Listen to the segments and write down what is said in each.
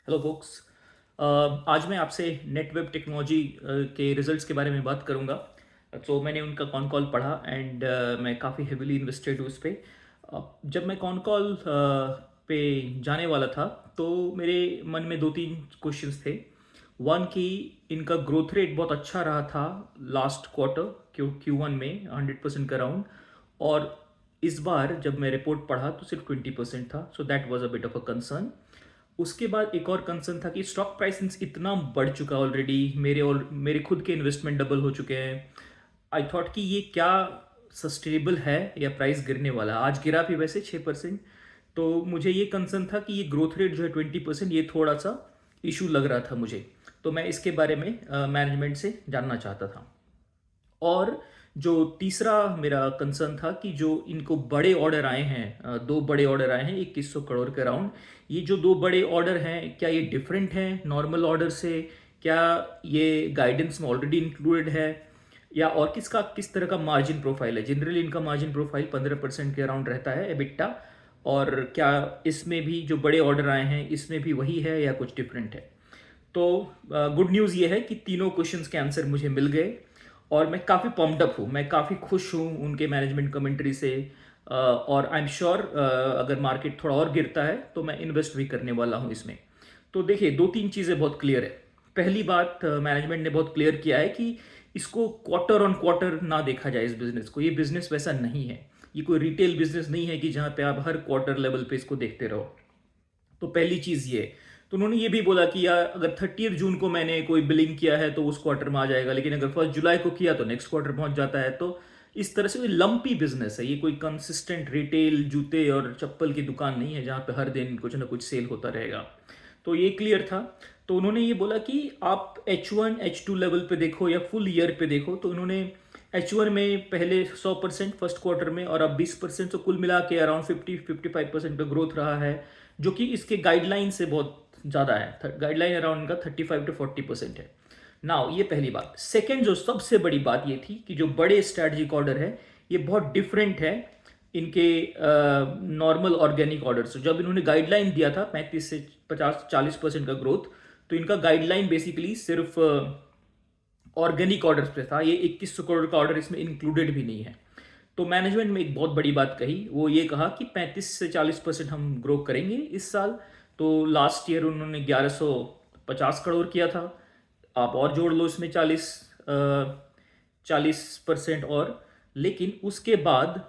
Hello books. आज मैं आपसे नेट वेब टेक्नोलॉजी के रिजल्ट्स के बारे में बात करूंगा। मैंने उनका कॉन कॉल पढ़ा एंड मैं काफ़ी हेविली इन्वेस्टेड हूँ उस पर। जब मैं कॉन कॉल पे जाने वाला था तो मेरे मन में दो तीन क्वेश्चंस थे। वन कि इनका ग्रोथ रेट बहुत अच्छा रहा था लास्ट क्वार्टर Q1 में 100% का राउंड, और इस बार जब मैं रिपोर्ट पढ़ा तो सिर्फ 20% था। So that was a bit of a concern. उसके बाद एक और कंसर्न था कि स्टॉक प्राइस इतना बढ़ चुका ऑलरेडी, मेरे खुद के इन्वेस्टमेंट डबल हो चुके हैं। आई थॉट कि ये क्या सस्टेनेबल है या प्राइस गिरने वाला है। आज गिरा भी वैसे 6%। तो मुझे ये कंसर्न था कि ये ग्रोथ रेट जो है 20%, ये थोड़ा सा इशू लग रहा था मुझे। तो मैं इसके बारे में मैनेजमेंट से जानना चाहता था। और जो तीसरा मेरा कंसर्न था कि जो इनको बड़े ऑर्डर आए हैं, दो बड़े ऑर्डर आए हैं 2100 करोड़ के अराउंड। ये जो दो बड़े ऑर्डर हैं, क्या ये डिफरेंट हैं नॉर्मल ऑर्डर से? क्या ये गाइडेंस में ऑलरेडी इंक्लूडेड है, या और किस तरह का मार्जिन प्रोफाइल है? जनरली इनका मार्जिन प्रोफाइल 15% के अराउंड रहता है एबिट्टा। और क्या इसमें भी जो बड़े ऑर्डर आए हैं इसमें भी वही है या कुछ डिफरेंट है? तो गुड न्यूज़ ये है कि तीनों क्वेश्चंस के आंसर मुझे मिल गए और मैं काफ़ी पम्प्ड अप हूँ, मैं काफ़ी खुश हूँ उनके मैनेजमेंट कमेंट्री से। और आई एम श्योर अगर मार्केट थोड़ा और गिरता है तो मैं इन्वेस्ट भी करने वाला हूँ इसमें। तो देखिए, दो तीन चीज़ें बहुत क्लियर है। पहली बात, मैनेजमेंट ने बहुत क्लियर किया है कि इसको क्वार्टर ऑन क्वार्टर ना देखा जाए इस बिजनेस को। ये बिजनेस वैसा नहीं है। ये कोई रिटेल बिजनेस नहीं है कि जहाँ पे आप हर क्वार्टर लेवल पे इसको देखते रहो। तो पहली चीज़ ये। तो उन्होंने ये भी बोला कि यार अगर 30 जून को मैंने कोई बिलिंग किया है तो उस क्वार्टर में आ जाएगा, लेकिन अगर 1 जुलाई को किया तो नेक्स्ट क्वार्टर पहुंच जाता है। तो इस तरह से लंपी बिजनेस है ये, कोई कंसिस्टेंट रिटेल जूते और चप्पल की दुकान नहीं है जहाँ पे हर दिन कुछ ना कुछ सेल होता रहेगा। तो ये क्लियर था। तो उन्होंने ये बोला कि आप H1 H2 लेवल पे देखो या फुल ईयर पे देखो। तो उन्होंने H1 में पहले 100% फर्स्ट क्वार्टर में, और अब 20%, तो कुल मिला के अराउंड 50-55% का ग्रोथ रहा है, जो कि इसके गाइडलाइन से बहुत ज़्यादा है। गाइडलाइन अराउंड इनका 35-40% है। नाउ ये पहली बात। सेकेंड जो सबसे बड़ी बात ये थी कि जो बड़े स्ट्रैटेजिक ऑर्डर है ये बहुत डिफरेंट है इनके नॉर्मल ऑर्गेनिक ऑर्डर से। जब इन्होंने गाइडलाइन दिया था 35 से 50-40% का ग्रोथ, तो इनका गाइडलाइन बेसिकली सिर्फ ऑर्गेनिक ऑर्डर पे था। ये 2100 करोड़ का ऑर्डर इसमें इंक्लूडेड भी नहीं है। तो मैनेजमेंट में एक बहुत बड़ी बात कही, वो ये कहा कि 35 से 40% हम ग्रो करेंगे इस साल। तो लास्ट ईयर उन्होंने 1150 करोड़ किया था। आप और जोड़ लो इसमें 40% और। लेकिन उसके बाद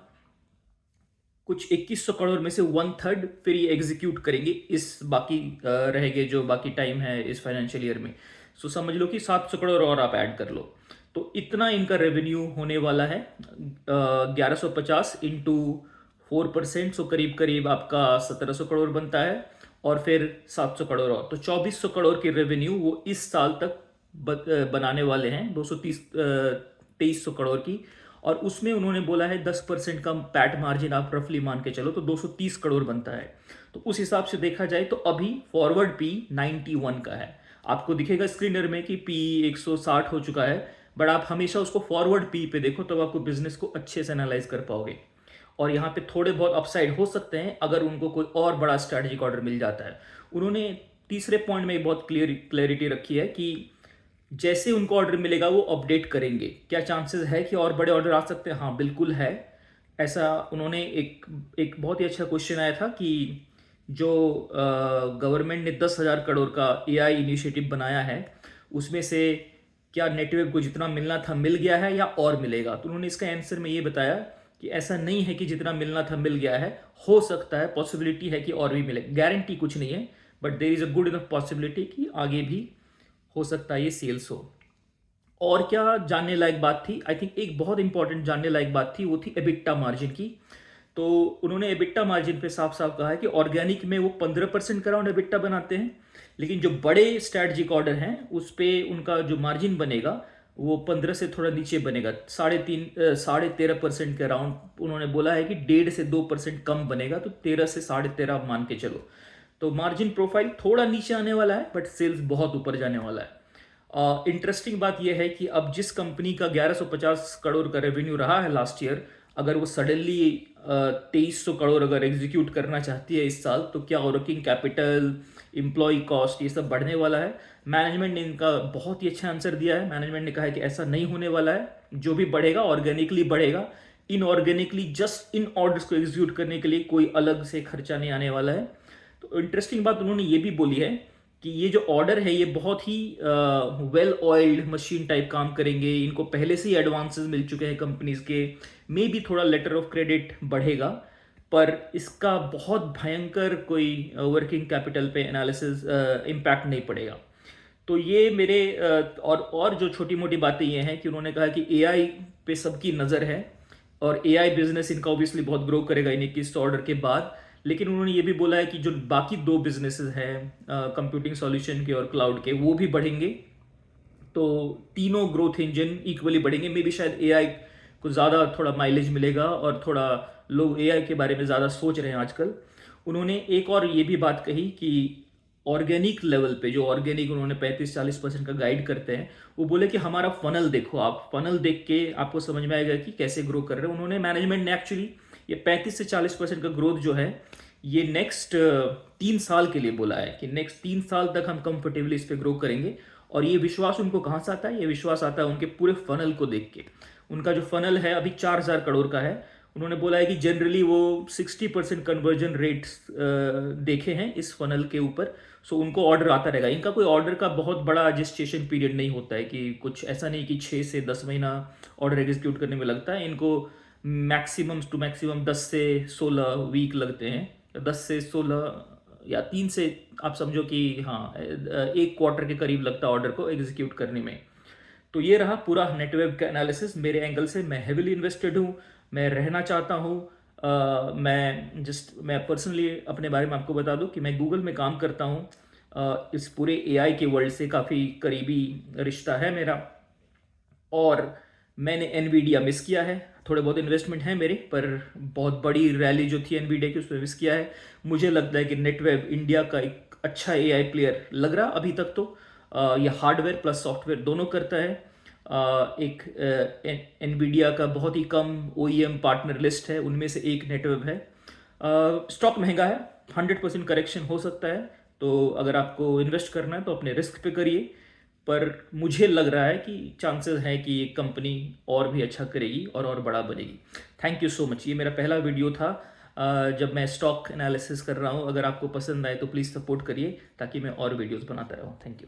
कुछ 2100 करोड़ में से 1/3 फिर ये एग्जीक्यूट करेंगे इस बाकी रहेंगे जो बाकी टाइम है इस फाइनेंशियल ईयर में। सो समझ लो कि 700 करोड़ और आप ऐड कर लो। तो इतना इनका रेवेन्यू होने वाला है। 1150 इंटू 4%, सो करीब करीब आपका 1700 करोड़ बनता है। और फिर 700 करोड़ और, तो 2400 करोड़ की रेवेन्यू वो इस साल तक बनाने वाले हैं। 2300 करोड़ की। और उसमें उन्होंने बोला है 10% का पैट मार्जिन आप रफली मान के चलो तो 230 करोड़ बनता है। तो उस हिसाब से देखा जाए तो अभी फॉरवर्ड पी 91 का है। आपको दिखेगा स्क्रीनर में कि पी 160 हो चुका है, बट आप हमेशा उसको फॉरवर्ड पी पे देखो तब आपको बिजनेस को अच्छे से एनालाइज कर पाओगे। और यहाँ पे थोड़े बहुत अपसाइड हो सकते हैं अगर उनको कोई और बड़ा स्ट्रैटेजिक ऑर्डर मिल जाता है। उन्होंने तीसरे पॉइंट में बहुत क्लियरिटी रखी है कि जैसे उनको ऑर्डर मिलेगा वो अपडेट करेंगे। क्या चांसेस है कि और बड़े ऑर्डर आ सकते हैं? हाँ, बिल्कुल है। ऐसा उन्होंने एक एक बहुत ही अच्छा क्वेश्चन आया था कि जो गवर्नमेंट ने 10,000 करोड़ का एआई इनिशिएटिव बनाया है उसमें से क्या नेटवर्क को जितना मिलना था मिल गया है या और मिलेगा? तो उन्होंने इसका आंसर में ये बताया कि ऐसा नहीं है कि जितना मिलना था मिल गया है। हो सकता है, पॉसिबिलिटी है कि और भी मिले, गारंटी कुछ नहीं है, but there is a good enough possibility कि आगे भी हो सकता है ये सेल्स हो। और क्या जानने लायक बात थी? आई थिंक एक बहुत इंपॉर्टेंट जानने लायक बात थी, वो थी एबिट्टा मार्जिन की। तो उन्होंने एबिट्टा मार्जिन पे साफ साफ कहा है कि ऑर्गेनिक में वो 15% का अराउंड एबिट्टा बनाते हैं, लेकिन जो बड़े स्ट्रैटेजिक ऑर्डर हैं उस पे उनका जो मार्जिन बनेगा वो 15 से थोड़ा नीचे बनेगा, 13.5% के अराउंड। उन्होंने बोला है कि 1.5 से 2% कम बनेगा, तो 13 से 13.5 आप मान के चलो। तो मार्जिन प्रोफाइल थोड़ा नीचे आने वाला है, बट सेल्स बहुत ऊपर जाने वाला है। इंटरेस्टिंग बात यह है कि अब जिस कंपनी का 1150 करोड़ का रेवेन्यू रहा है लास्ट ईयर, अगर वो सडनली 2300 करोड़ अगर एग्जीक्यूट करना चाहती है इस साल, तो क्या वर्किंग कैपिटल, एम्प्लॉय कॉस्ट, ये सब बढ़ने वाला है? मैनेजमेंट ने इनका बहुत ही अच्छा आंसर दिया है। मैनेजमेंट ने कहा है कि ऐसा नहीं होने वाला है, जो भी बढ़ेगा ऑर्गेनिकली बढ़ेगा, इनऑर्गेनिकली जस्ट इन ऑर्डर्स को एग्जीक्यूट करने के लिए कोई अलग से खर्चा नहीं आने वाला है। तो इंटरेस्टिंग बात उन्होंने ये भी बोली है कि ये जो ऑर्डर है ये बहुत ही वेल ऑयल्ड मशीन टाइप काम करेंगे, इनको पहले से ही एडवांसेस मिल चुके हैं कंपनीज के, मे भी थोड़ा लेटर ऑफ क्रेडिट बढ़ेगा, पर इसका बहुत भयंकर कोई वर्किंग कैपिटल पे एनालिसिस इम्पैक्ट नहीं पड़ेगा। तो ये मेरे और जो छोटी मोटी बातें ये हैं कि उन्होंने कहा कि एआई पे सबकी नज़र है और एआई बिजनेस इनका ऑब्वियसली बहुत ग्रो करेगा इन 21 ऑर्डर के बाद। लेकिन उन्होंने ये भी बोला है कि जो बाकी दो बिजनेसेस हैं कंप्यूटिंग सॉल्यूशन के और क्लाउड के, वो भी बढ़ेंगे। तो तीनों ग्रोथ इंजन इक्वली बढ़ेंगे। मे बी शायद एआई को ज़्यादा थोड़ा माइलेज मिलेगा और थोड़ा लोग एआई के बारे में ज़्यादा सोच रहे हैं आजकल। उन्होंने एक और ये भी बात कही कि ऑर्गेनिक लेवल पे, जो ऑर्गेनिक उन्होंने 35-40% का गाइड करते हैं, वो बोले कि हमारा फनल देखो, आप फनल देख के आपको समझ में आएगा कि कैसे ग्रो कर रहे हैं। उन्होंने मैनेजमेंट ने एक्चुअली ये 35 से 40% का ग्रोथ जो है ये नेक्स्ट 3 साल के लिए बोला है कि नेक्स्ट 3 साल तक हम कंफर्टेबली इस पर ग्रो करेंगे। और ये विश्वास उनको कहाँ से आता है? ये विश्वास आता है उनके पूरे फनल को देख के। उनका जो फनल है अभी 4000 करोड़ का है। उन्होंने बोला है कि जनरली वो 60% कन्वर्जन रेट्स देखे हैं इस फनल के ऊपर। सो उनको ऑर्डर आता रहेगा। इनका कोई ऑर्डर का बहुत बड़ा रजिस्ट्रेशन पीरियड नहीं होता है, कि कुछ ऐसा नहीं कि 6 से 10 महीना ऑर्डर एग्जीक्यूट करने में लगता है। इनको मैक्सिमम टू मैक्सिमम 10 से 16 वीक लगते हैं। 10 से 16 या 3 से आप समझो कि हाँ, एक क्वार्टर के करीब लगता है ऑर्डर को एग्जीक्यूट करने में। तो ये रहा पूरा नेटवेब का एनालिसिस मेरे एंगल से। मैं हेविली इन्वेस्टेड हूँ, मैं रहना चाहता हूँ। मैं पर्सनली अपने बारे में आपको बता दूं कि मैं गूगल में काम करता हूँ। इस पूरे एआई के वर्ल्ड से काफ़ी करीबी रिश्ता है मेरा। और मैंने एनवीडिया मिस किया है। थोड़े बहुत इन्वेस्टमेंट है मेरे, पर बहुत बड़ी रैली जो थी एनवीडिया की उसमें मिस किया है। मुझे लगता है कि नेटवेब इंडिया का एक अच्छा एआई प्लेयर लग रहा अभी तक। तो ये हार्डवेयर प्लस सॉफ्टवेयर दोनों करता है। एक एनवीडिया का बहुत ही कम ओईएम पार्टनर लिस्ट है, उनमें से एक नेटवेब है। स्टॉक महंगा है, 100% करेक्शन हो सकता है। तो अगर आपको इन्वेस्ट करना है तो अपने रिस्क पे करिए, पर मुझे लग रहा है कि चांसेस हैं कि ये कंपनी और भी अच्छा करेगी और बड़ा बनेगी। Thank you so much. ये मेरा पहला वीडियो था जब मैं स्टॉक एनालिसिस कर रहा हूँ। अगर आपको पसंद आए तो प्लीज़ सपोर्ट करिए ताकि मैं और वीडियोस बनाता रहूँ। Thank you.